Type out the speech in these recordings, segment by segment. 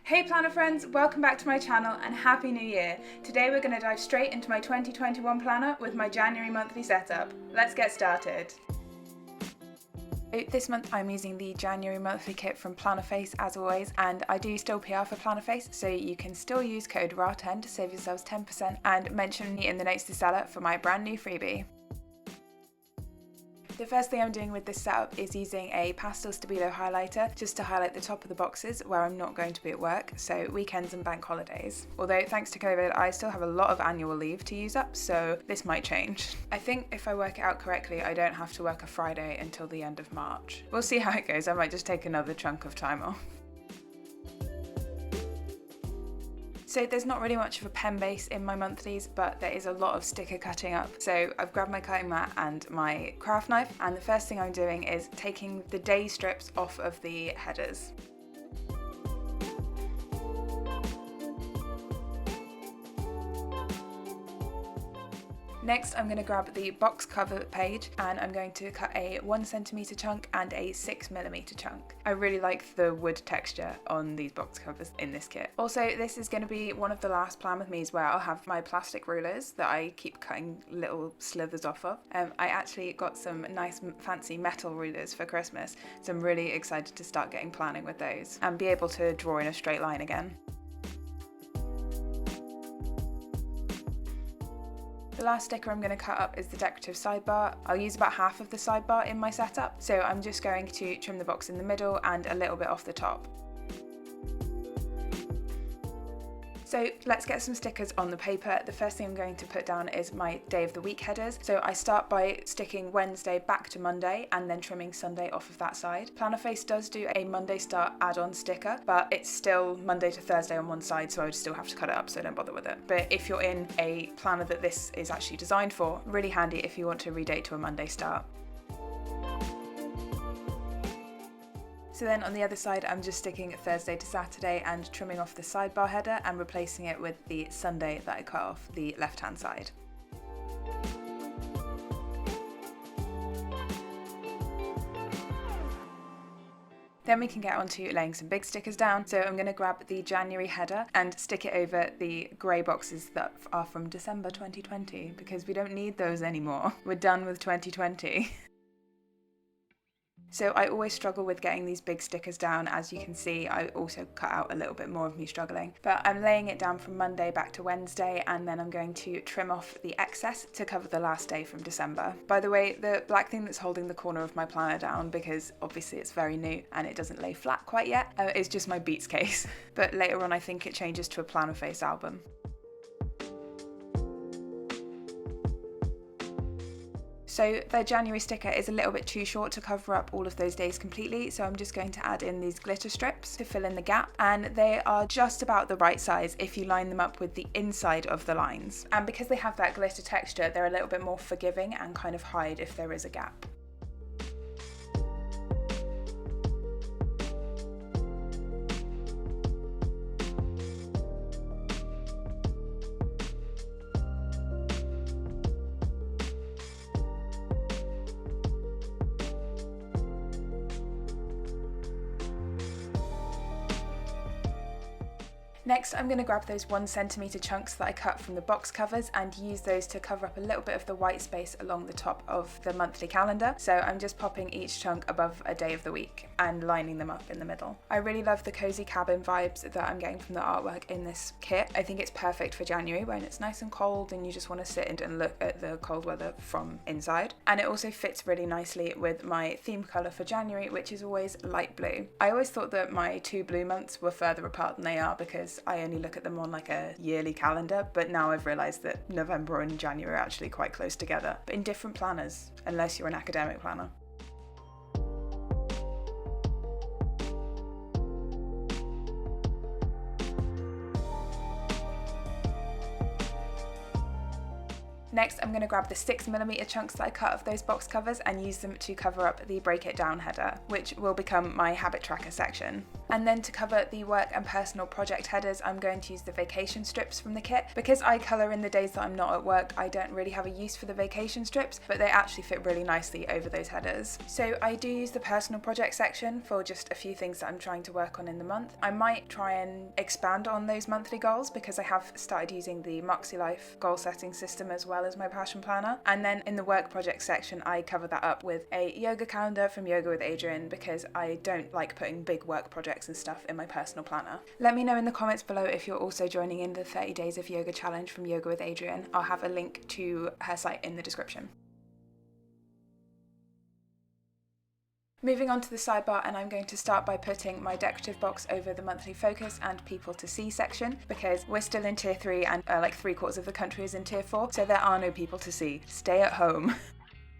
Hey planner friends, welcome back to my channel and Happy New Year! Today we're going to dive straight into my 2021 planner with my January monthly setup. Let's get started! This month I'm using the January monthly kit from Plannerface as always, and I do still PR for Plannerface, so you can still use code RAW10 to save yourselves 10% and mention me in the notes to seller for my brand new freebie. The first thing I'm doing with this setup is using a pastel stabilo highlighter just to highlight the top of the boxes where I'm not going to be at work, so weekends and bank holidays. Although thanks to COVID I still have a lot of annual leave to use up, so this might change. I think if I work it out correctly I don't have to work a Friday until the end of March. We'll see how it goes, I might just take another chunk of time off. So there's not really much of a pen base in my monthlies, but there is a lot of sticker cutting up. So I've grabbed my cutting mat and my craft knife, and the first thing I'm doing is taking the day strips off of the headers. Next I'm going to grab the box cover page and I'm going to cut a 1cm chunk and a 6mm chunk. I really like the wood texture on these box covers in this kit. Also, this is going to be one of the last plan with me's where I'll have my plastic rulers that I keep cutting little slithers off of. I actually got some nice fancy metal rulers for Christmas, so I'm really excited to start getting planning with those and be able to draw in a straight line again. The last sticker I'm going to cut up is the decorative sidebar. I'll use about half of the sidebar in my setup, so I'm just going to trim the box in the middle and a little bit off the top. So let's get some stickers on the paper. The first thing I'm going to put down is my day of the week headers. So I start by sticking Wednesday back to Monday and then trimming Sunday off of that side. Plannerface does do a Monday start add-on sticker, but it's still Monday to Thursday on one side, so I would still have to cut it up, so don't bother with it. But if you're in a planner that this is actually designed for, really handy if you want to redate to a Monday start. So then on the other side I'm just sticking Thursday to Saturday and trimming off the sidebar header and replacing it with the Sunday that I cut off the left hand side. Then we can get on to laying some big stickers down. So I'm going to grab the January header and stick it over the grey boxes that are from December 2020 because we don't need those anymore. We're done with 2020. So I always struggle with getting these big stickers down. As you can see, I also cut out a little bit more of me struggling. But I'm laying it down from Monday back to Wednesday, and then I'm going to trim off the excess to cover the last day from December. By the way, the black thing that's holding the corner of my planner down, because obviously it's very new and it doesn't lay flat quite yet, is just my Beats case. But later on I think it changes to a Plannerface album. So the January sticker is a little bit too short to cover up all of those days completely, so I'm just going to add in these glitter strips to fill in the gap, and they are just about the right size if you line them up with the inside of the lines. And because they have that glitter texture, they're a little bit more forgiving and kind of hide if there is a gap. Next, I'm going to grab those 1cm chunks that I cut from the box covers and use those to cover up a little bit of the white space along the top of the monthly calendar. So I'm just popping each chunk above a day of the week and lining them up in the middle. I really love the cozy cabin vibes that I'm getting from the artwork in this kit. I think it's perfect for January when it's nice and cold and you just want to sit and look at the cold weather from inside. And it also fits really nicely with my theme colour for January, which is always light blue. I always thought that my two blue months were further apart than they are because I only look at them on like a yearly calendar, but now I've realised that November and January are actually quite close together, but in different planners, unless you're an academic planner. Next, I'm going to grab the 6mm chunks that I cut of those box covers and use them to cover up the break it down header, which will become my habit tracker section. And then to cover the work and personal project headers, I'm going to use the vacation strips from the kit. Because I colour in the days that I'm not at work, I don't really have a use for the vacation strips, but they actually fit really nicely over those headers. So I do use the personal project section for just a few things that I'm trying to work on in the month. I might try and expand on those monthly goals because I have started using the Moxie Life goal setting system as well as my passion planner. And then in the work project section, I cover that up with a yoga calendar from Yoga with Adrian because I don't like putting big work projects and stuff in my personal planner. Let me know in the comments below if you're also joining in the 30 days of yoga challenge from Yoga with Adrian. I'll have a link to her site in the description. Moving on to the sidebar, and I'm going to start by putting my decorative box over the monthly focus and people to see section because we're still in tier 3 and like 3/4 of the country is in tier 4, so there are no people to see. Stay at home.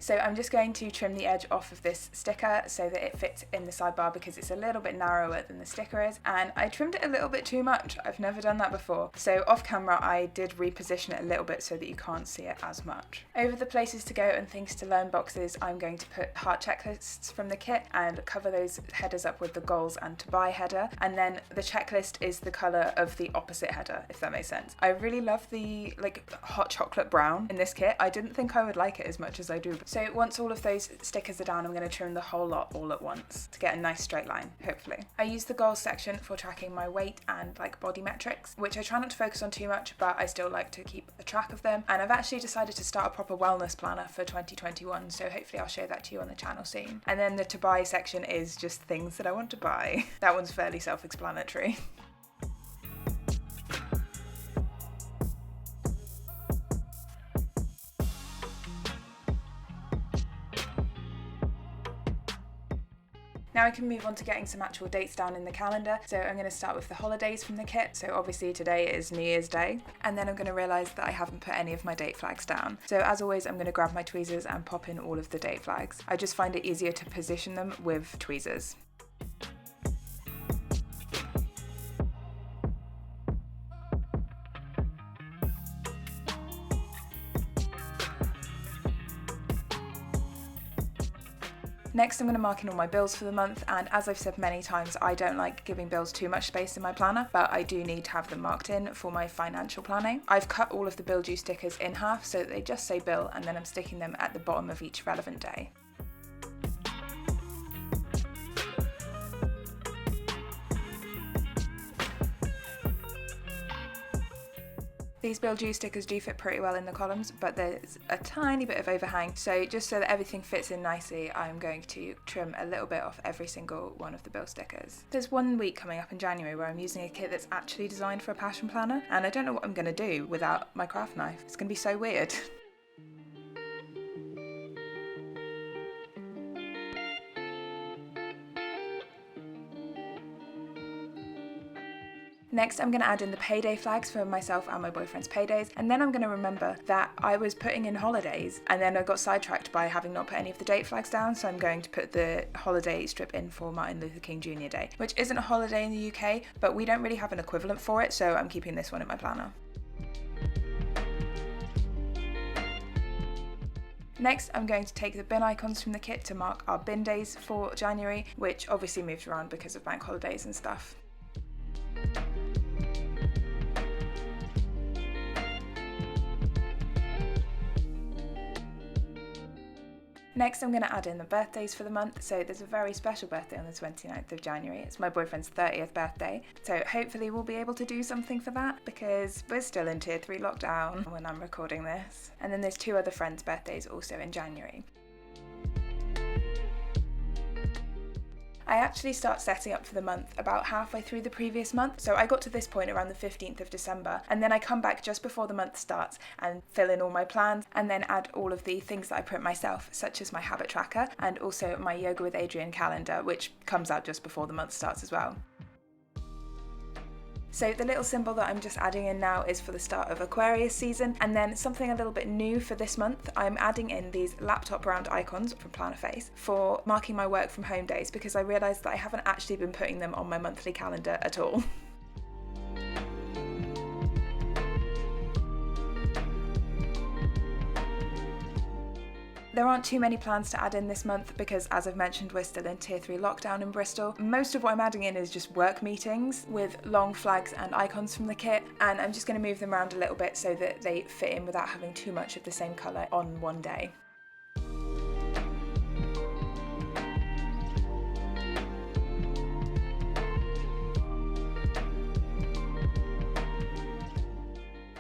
So I'm just going to trim the edge off of this sticker so that it fits in the sidebar because it's a little bit narrower than the sticker is, and I trimmed it a little bit too much. I've never done that before. So off camera I did reposition it a little bit so that you can't see it as much. Over the places to go and things to learn boxes, I'm going to put heart checklists from the kit and cover those headers up with the goals and to buy header, and then the checklist is the colour of the opposite header, if that makes sense. I really love the hot chocolate brown in this kit. I didn't think I would like it as much as I do. So once all of those stickers are down, I'm going to trim the whole lot all at once to get a nice straight line, hopefully. I use the goals section for tracking my weight and body metrics, which I try not to focus on too much, but I still like to keep a track of them. And I've actually decided to start a proper wellness planner for 2021, so hopefully I'll show that to you on the channel soon. And then the to buy section is just things that I want to buy. That one's fairly self-explanatory. Now I can move on to getting some actual dates down in the calendar. So I'm going to start with the holidays from the kit. So obviously today is New Year's Day, and then I'm going to realise that I haven't put any of my date flags down. So as always, I'm going to grab my tweezers and pop in all of the date flags. I just find it easier to position them with tweezers. Next, I'm going to mark in all my bills for the month, and as I've said many times, I don't like giving bills too much space in my planner, but I do need to have them marked in for my financial planning. I've cut all of the bill due stickers in half so that they just say bill, and then I'm sticking them at the bottom of each relevant day. These bill due stickers do fit pretty well in the columns, but there's a tiny bit of overhang, so just so that everything fits in nicely, I'm going to trim a little bit off every single one of the bill stickers. There's one week coming up in January where I'm using a kit that's actually designed for a passion planner, and I don't know what I'm going to do without my craft knife. It's going to be so weird. Next, I'm going to add in the payday flags for myself and my boyfriend's paydays, and then I'm going to remember that I was putting in holidays and then I got sidetracked by having not put any of the date flags down, so I'm going to put the holiday strip in for Martin Luther King Jr. Day, which isn't a holiday in the UK, but we don't really have an equivalent for it, so I'm keeping this one in my planner. Next, I'm going to take the bin icons from the kit to mark our bin days for January, which obviously moved around because of bank holidays and stuff. Next, I'm going to add in the birthdays for the month. So there's a very special birthday on the 29th of January. It's my boyfriend's 30th birthday. So hopefully we'll be able to do something for that because we're still in tier 3 lockdown when I'm recording this. And then there's 2 other friends' birthdays also in January. I actually start setting up for the month about halfway through the previous month, so I got to this point around the 15th of December, and then I come back just before the month starts and fill in all my plans and then add all of the things that I print myself, such as my habit tracker and also my Yoga with Adrian calendar, which comes out just before the month starts as well. So the little symbol that I'm just adding in now is for the start of Aquarius season, and then something a little bit new for this month, I'm adding in these laptop round icons from Plannerface for marking my work from home days because I realised that I haven't actually been putting them on my monthly calendar at all. There aren't too many plans to add in this month because, as I've mentioned, we're still in Tier 3 lockdown in Bristol. Most of what I'm adding in is just work meetings with long flags and icons from the kit, and I'm just going to move them around a little bit so that they fit in without having too much of the same colour on one day.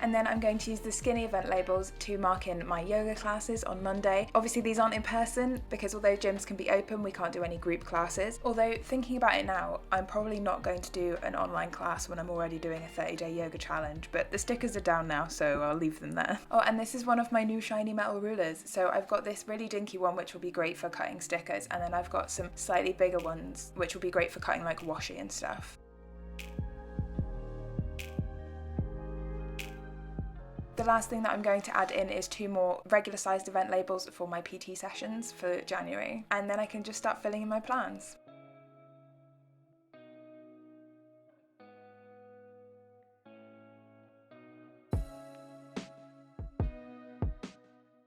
And then I'm going to use the skinny event labels to mark in my yoga classes on Monday. Obviously these aren't in person because although gyms can be open, we can't do any group classes. Although thinking about it now, I'm probably not going to do an online class when I'm already doing a 30-day yoga challenge, but the stickers are down now, so I'll leave them there. Oh, and this is one of my new shiny metal rulers. So I've got this really dinky one which will be great for cutting stickers, and then I've got some slightly bigger ones which will be great for cutting like washi and stuff. The last thing that I'm going to add in is 2 more regular sized event labels for my PT sessions for January, and then I can just start filling in my plans.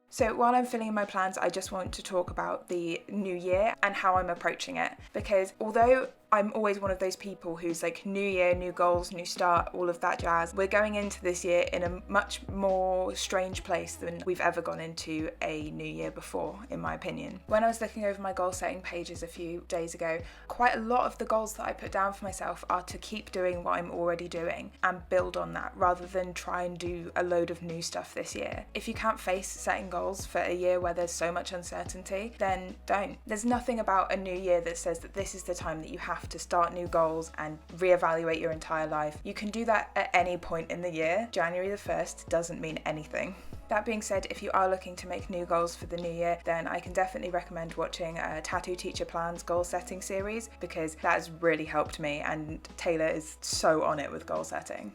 So while I'm filling in my plans, I just want to talk about the new year and how I'm approaching it, because although I'm always one of those people who's like, new year, new goals, new start, all of that jazz, we're going into this year in a much more strange place than we've ever gone into a new year before, in my opinion. When I was looking over my goal setting pages a few days ago, quite a lot of the goals that I put down for myself are to keep doing what I'm already doing and build on that, rather than try and do a load of new stuff this year. If you can't face setting goals for a year where there's so much uncertainty, then don't. There's nothing about a new year that says that this is the time that you have to start new goals and reevaluate your entire life. You can do that at any point in the year. January the 1st doesn't mean anything. That being said, if you are looking to make new goals for the new year, then I can definitely recommend watching Tattoo Teacher Plan's goal setting series, because that has really helped me, and Taylor is so on it with goal setting.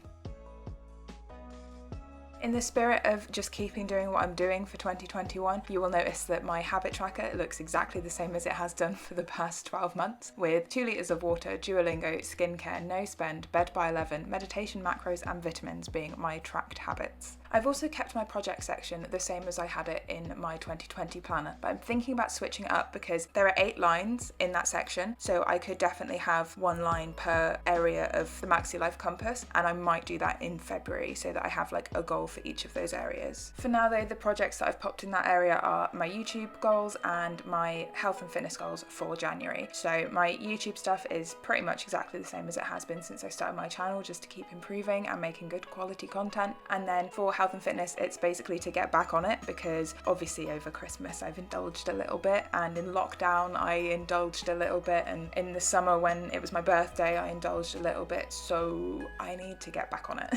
In the spirit of just keeping doing what I'm doing for 2021, you will notice that my habit tracker looks exactly the same as it has done for the past 12 months, with 2 litres of water, Duolingo, skincare, no spend, bed by 11, meditation macros and vitamins being my tracked habits. I've also kept my project section the same as I had it in my 2020 planner, but I'm thinking about switching it up because there are 8 lines in that section, so I could definitely have 1 line per area of the Maxi Life compass, and I might do that in February so that I have like a goal for each of those areas. For now though, the projects that I've popped in that area are my YouTube goals and my health and fitness goals for January. So my YouTube stuff is pretty much exactly the same as it has been since I started my channel, just to keep improving and making good quality content. And then for health and fitness, it's basically to get back on it, because obviously over Christmas I've indulged a little bit, and in lockdown I indulged a little bit, and in the summer when it was my birthday I indulged a little bit, so I need to get back on it.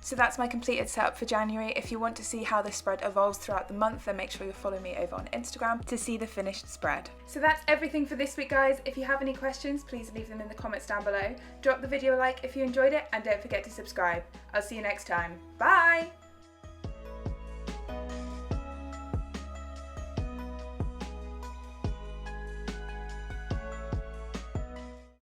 So that's my completed setup for January. If you want to see how this spread evolves throughout the month, then make sure you follow me over on Instagram to see the finished spread. So that's everything for this week, guys. If you have any questions, please leave them in the comments down below. Drop the video a like if you enjoyed it, and don't forget to subscribe. I'll see you next time. Bye!